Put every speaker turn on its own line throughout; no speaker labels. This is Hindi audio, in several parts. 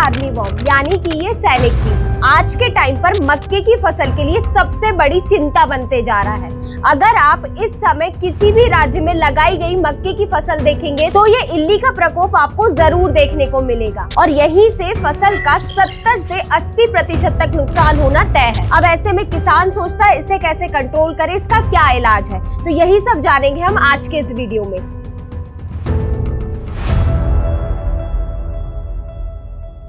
आर्मीवॉर्म यानी कि ये सैनिक कीट आज के टाइम पर मक्के की फसल के लिए सबसे बड़ी चिंता बनते जा रहा है। अगर आप इस समय किसी भी राज्य में लगाई गई मक्के की फसल देखेंगे तो ये इल्ली का प्रकोप आपको जरूर देखने को मिलेगा और यहीं से फसल का 70 से 80% तक नुकसान होना तय है। अब ऐसे में किसान सोचता है इसे कैसे कंट्रोल करे, इसका क्या इलाज है, तो यही सब जानेंगे हम आज के इस वीडियो में।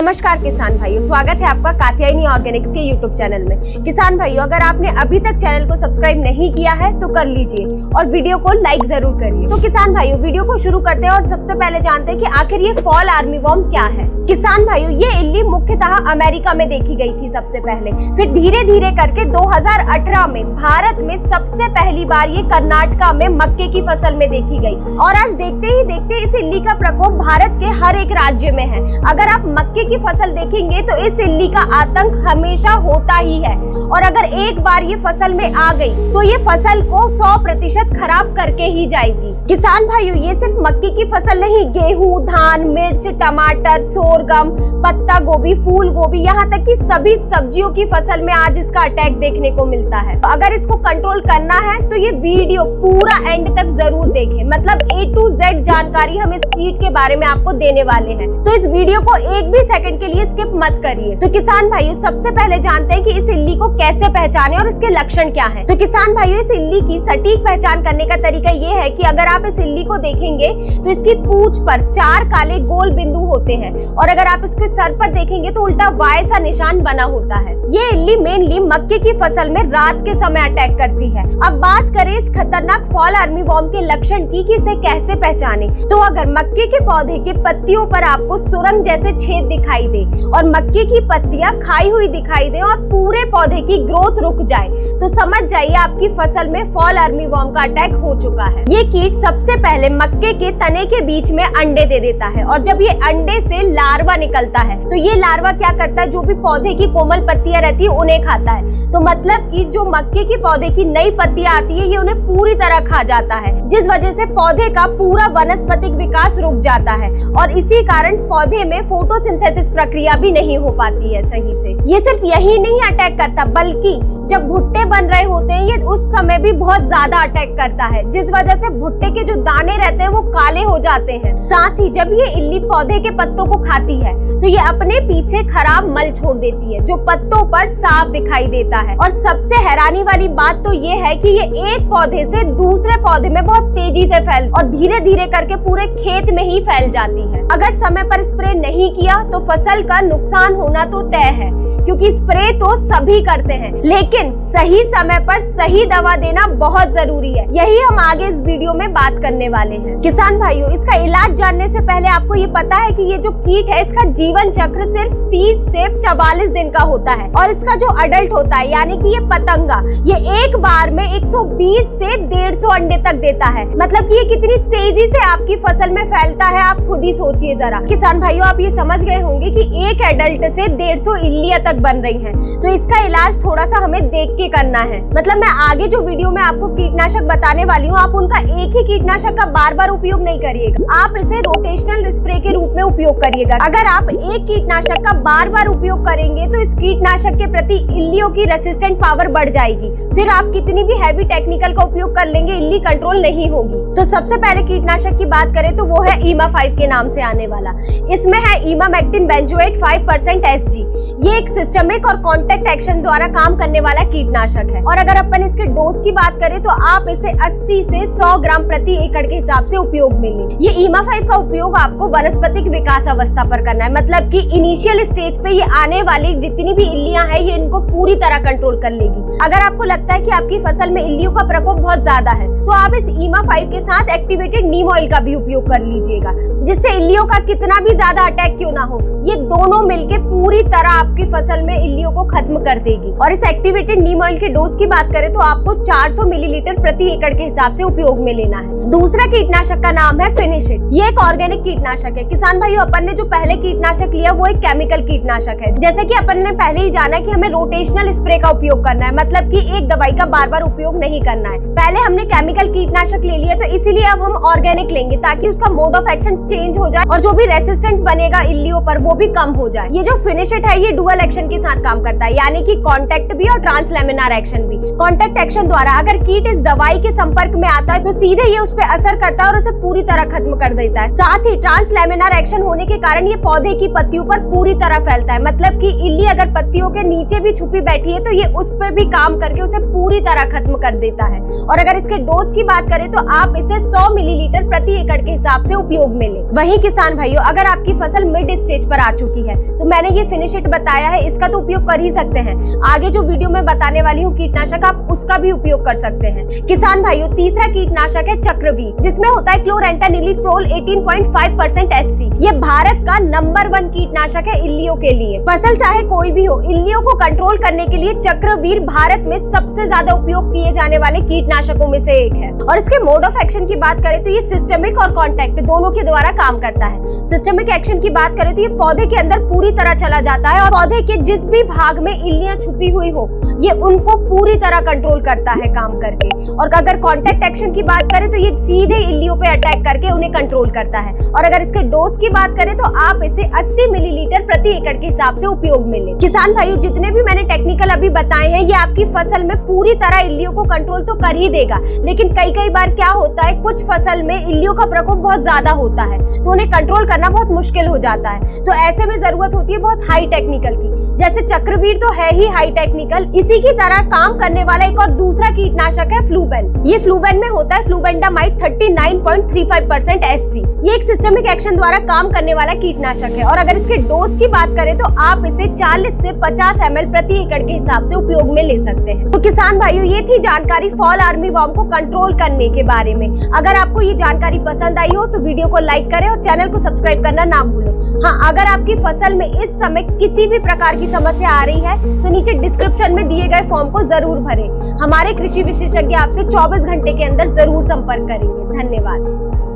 नमस्कार किसान भाइयों, स्वागत है आपका कात्यायनी ऑर्गेनिक्स के यूट्यूब चैनल में। किसान भाइयों, अगर आपने अभी तक चैनल को सब्सक्राइब नहीं किया है तो कर लीजिए और वीडियो को लाइक जरूर करिए। तो किसान भाइयों, वीडियो को शुरू करते हैं और सबसे पहले जानते हैं कि आखिर ये फॉल आर्मीवॉर्म क्या है। किसान भाइयों, ये इल्ली मुख्यतः अमेरिका में देखी गई थी सबसे पहले, फिर धीरे धीरे करके 2018 में भारत में सबसे पहली बार ये कर्नाटका में मक्के की फसल में देखी गई और आज देखते ही देखते इस इल्ली का प्रकोप भारत के हर एक राज्य में है। अगर आप मक्के की फसल देखेंगे तो इस इल्ली का आतंक हमेशा होता ही है और अगर एक बार ये फसल में आ गई तो ये फसल को 100% खराब करके ही जाएगी। किसान भाइयों, ये सिर्फ मक्के की फसल नहीं, गेहूं, धान, मिर्च, टमाटर, सोरगम, पत्ता गोभी, फूल गोभी, यहाँ तक कि सभी सब्जियों की फसल में आज इसका अटैक देखने को मिलता है। तो अगर इसको कंट्रोल करना है तो ये वीडियो पूरा एंड तक जरूर देखें, मतलब A to Z जानकारी हम इस कीट के बारे में आपको देने वाले हैं, तो इस वीडियो को एक भी सेकंड के लिए स्किप मत करिए। तो किसान भाइयों, सबसे पहले जानते हैं कि इस इल्ली को कैसे पहचाने और इसके लक्षण क्या हैं। तो किसान भाइयों, इस इल्ली की सटीक पहचान करने का तरीका ये है कि अगर आप इस इल्ली को देखेंगे तो इसकी पूंछ पर 4 काले गोल बिंदु होते हैं और अगर आप इसके सर पर देखेंगे तो उल्टा वाई सा निशान बना होता है। ये इल्ली मेनली मक्के की फसल में रात के समय अटैक करती है। अब बात करें इस खतरनाक फॉल आर्मीवॉर्म के लक्षण की कि इसे कैसे पहचाने, तो अगर मक्के के पौधे के पत्तियों पर आपको सुरंग जैसे छेद दिखाई दे और मक्के की पत्तियां खाई हुई दिखाई दे और पूरे पौधे की ग्रोथ रुक जाए तो समझ जाइए आपकी फसल में फॉल आर्मीवॉर्म का अटैक हो चुका है। ये कीट सबसे पहले मक्के के तने के बीच में अंडे दे देता है और जब ये अंडे से लार्वा निकलता है तो ये लार्वा क्या करता है, जो भी पौधे की कोमल पत्तियां रहती है उन्हें खाता है। तो मतलब कि जो मक्के की पौधे की नई पत्तियां आती है ये उन्हें पूरी तरह खा जाता है, जिस वजह से पौधे का पूरा वनस्पतिक विकास रुक जाता है और इसी कारण पौधे में फोटोसिंथेसिस प्रक्रिया भी नहीं हो पाती है सही से। ये सिर्फ यही नहीं अटैक करता, बल्कि जब भुट्टे बन रहे होते हैं ये उस समय भी बहुत ज्यादा अटैक करता है, जिस वजह से भुट्टे के जो दाने रहते हैं वो काले हो जाते हैं। साथ ही जब ये इल्ली पौधे के पत्तों को खाती है तो ये अपने पीछे खराब मल छोड़ देती है जो पत्तों पर साफ दिखाई देता है। और सबसे हैरानी वाली बात तो ये है कि ये एक पौधे से दूसरे पौधे में बहुत तेजी से फैल और धीरे धीरे करके पूरे खेत में ही फैल जाती है। अगर समय पर स्प्रे नहीं किया तो फसल का नुकसान होना तो तय है, क्योंकि स्प्रे तो सभी करते हैं, लेकिन सही समय पर सही दवा देना बहुत जरूरी है। यही हम आगे इस वीडियो में बात करने वाले हैं। किसान भाइयों, इसका इलाज जानने से पहले आपको ये पता है कि ये जो कीट है इसका जीवन चक्र सिर्फ 30 से 44 दिन का होता है और इसका जो अडल्ट होता है यानी कि ये पतंगा, ये एक बार में 120 से 150 अंडे तक देता है। मतलब कि ये कितनी तेजी से आपकी फसल में फैलता है आप खुद ही सोचिए जरा। किसान भाइयों, आप ये समझ गए होंगे कि एक एडल्ट से 150 इल्लियां तक बन रही हैं, तो इसका इलाज थोड़ा सा हमें देख के करना है। मतलब मैं आगे जो वीडियो में आपको कीटनाशक बताने वाली हूँ, आप उनका एक ही कीटनाशक का बार बार उपयोग नहीं करिएगा, आप इसे रोटेशनल स्प्रे के रूप में उपयोग करिएगा। अगर आप एक कीटनाशक का बार बार उपयोग करेंगे तो इस कीटनाशक के प्रति इल्लियों की रेसिस्टेंट पावर बढ़ जाएगी, फिर आप कितनी भी हैवी टेक्निकल का उपयोग कर लेंगे इल्ली कंट्रोल नहीं होगी। तो सबसे पहले कीटनाशक की बात करें तो वो है ईमा5 के नाम से आने वाला। इसमें है इमामेक्टिन बेंजोएट 5% SG। ये एक सिस्टमिक और कॉन्टेक्ट एक्शन द्वारा काम करने वाला कीटनाशक है और अगर अपन इसके डोज की बात करें तो आप इसे 80 से 100 ग्राम प्रति एकड़ के हिसाब से उपयोग में लें। ये ईमा5 का उपयोग आपको वनस्पतिक विकास अवस्था पर करना है, मतलब कि इनिशियल स्टेज पे ये आने वाली जितनी भी इल्लियां हैं ये इनको पूरी तरह कंट्रोल कर लेगी। अगर आपको लगता है कि आपकी फसल में इल्लियों का प्रकोप बहुत ज्यादा है तो आप इस ईमा5 के साथ एक्टिवेटेड नीम ऑयल का भी उपयोग कर लीजिएगा, जिससे इल्लियों का कितना भी ज्यादा अटैक क्यों ना हो, ये दोनों मिलके पूरी तरह आपकी फसल फसल में इल्लियों को खत्म कर देगी। और इस एक्टिवेटेड नीम ऑयल के डोज की बात करें तो आपको 400 मिलीलीटर प्रति एकड़ के हिसाब से उपयोग में लेना है। दूसरा कीटनाशक का नाम है फिनिश इट। ये एक ऑर्गेनिक कीटनाशक है। किसान भाइयों, अपन ने जो पहले कीटनाशक लिया वो एक केमिकल कीटनाशक है। जैसे कि अपन ने पहले ही जाना कि हमें रोटेशनल स्प्रे का उपयोग करना है, मतलब कि एक दवाई का बार बार उपयोग नहीं करना है। पहले हमने केमिकल कीटनाशक ले लिया, तो इसीलिए अब हम ऑर्गेनिक लेंगे ताकि उसका मोड ऑफ एक्शन चेंज हो जाए और जो भी रेसिस्टेंट बनेगा इल्लियों पर वो भी कम हो जाए। ये जो फिनिश इट है ये डुअल एक्शन के साथ काम करता है, यानी कि कांटेक्ट भी और ट्रांसलेमिनार एक्शन भी। कांटेक्ट एक्शन द्वारा अगर कीट इस दवाई के संपर्क में आता है तो सीधे ये उस पर असर करता है और उसे पूरी तरह खत्म कर देता है। साथ ही ट्रांसलेमिनार एक्शन होने के कारण ये पौधे की पत्तियों पर पूरी तरह फैलता है, मतलब कि इल्ली अगर पत्तियों के नीचे भी छुपी बैठी है तो ये उस पर भी काम करके उसे पूरी तरह खत्म कर देता है। और अगर इसके डोज की बात करें तो आप इसे 100 मिलीलीटर प्रति एकड़ के हिसाब से उपयोग में लें। वहीं किसान भाइयों, अगर आपकी फसल मिड स्टेज पर आ चुकी है तो मैंने ये फिनिश इट बताया है, इसका तो उपयोग कर ही सकते हैं। आगे जो वीडियो में बताने वाली हूँ कीटनाशक, आप उसका भी उपयोग कर सकते हैं। किसान भाइयों, तीसरा कीटनाशक है चक्रवीर, जिसमें होता है क्लोरेंटानिलीप्रोल 18.5% SC। ये भारत का नंबर 1 कीटनाशक है इल्लियों के लिए। फसल चाहे कोई भी हो, इल्लियों को कंट्रोल करने के लिए चक्रवीर भारत में सबसे ज्यादा उपयोग किए जाने वाले कीटनाशकों में से एक है। और इसके मोड ऑफ एक्शन की बात करें तो ये सिस्टमिक और कॉन्टैक्ट दोनों के द्वारा काम करता है। सिस्टमिक एक्शन की बात करें तो ये पौधे के अंदर पूरी तरह चला जाता है और पौधे के जिस भी भाग में इल्लियां छुपी हुई हो ये उनको पूरी तरह कंट्रोल करता है काम करके। और अगर कॉन्टैक्ट एक्शन की बात करें तो ये सीधे इल्लियों पे अटैक करके उन्हें कंट्रोल करता है। और अगर इसके डोज की बात करें तो आप इसे 80 मिलीलीटर प्रति एकड़ के हिसाब से उपयोग में लें। किसान भाइयों, जितने भी मैंने टेक्निकल अभी बताए हैं ये आपकी फसल में पूरी तरह इल्लियों को कंट्रोल तो कर ही देगा, लेकिन कई बार क्या होता है, कुछ फसल में इल्लियों का प्रकोप बहुत ज्यादा होता है तो उन्हें कंट्रोल करना बहुत मुश्किल हो जाता है। तो ऐसे में जरूरत होती है बहुत हाई टेक्निकल की। जैसे चक्रवीर तो है ही हाई टेक्निकल, इसी की तरह काम करने वाला एक और दूसरा कीटनाशक है फ्लूबेन। ये फ्लूबेन में होता है फ्लूबेंडामाइड 39.35% SC। ये एक सिस्टमिक एक्शन द्वारा काम करने वाला कीटनाशक है। और अगर इसके डोज की बात करें तो आप इसे 40 से 50 ml प्रति एकड़ के हिसाब से उपयोग में ले सकते हैं। तो किसान भाइयों, ये थी जानकारी फॉल आर्मीवॉर्म को कंट्रोल करने के बारे में। अगर आपको ये जानकारी पसंद आई हो तो वीडियो को लाइक करें और चैनल को सब्सक्राइब करना ना भूलें। हाँ, अगर आपकी फसल में इस समय किसी भी प्रकार की समस्या आ रही है तो नीचे डिस्क्रिप्शन में दिए गए फॉर्म को जरूर भरें। हमारे कृषि विशेषज्ञ आपसे 24 घंटे के अंदर जरूर संपर्क करेंगे। धन्यवाद।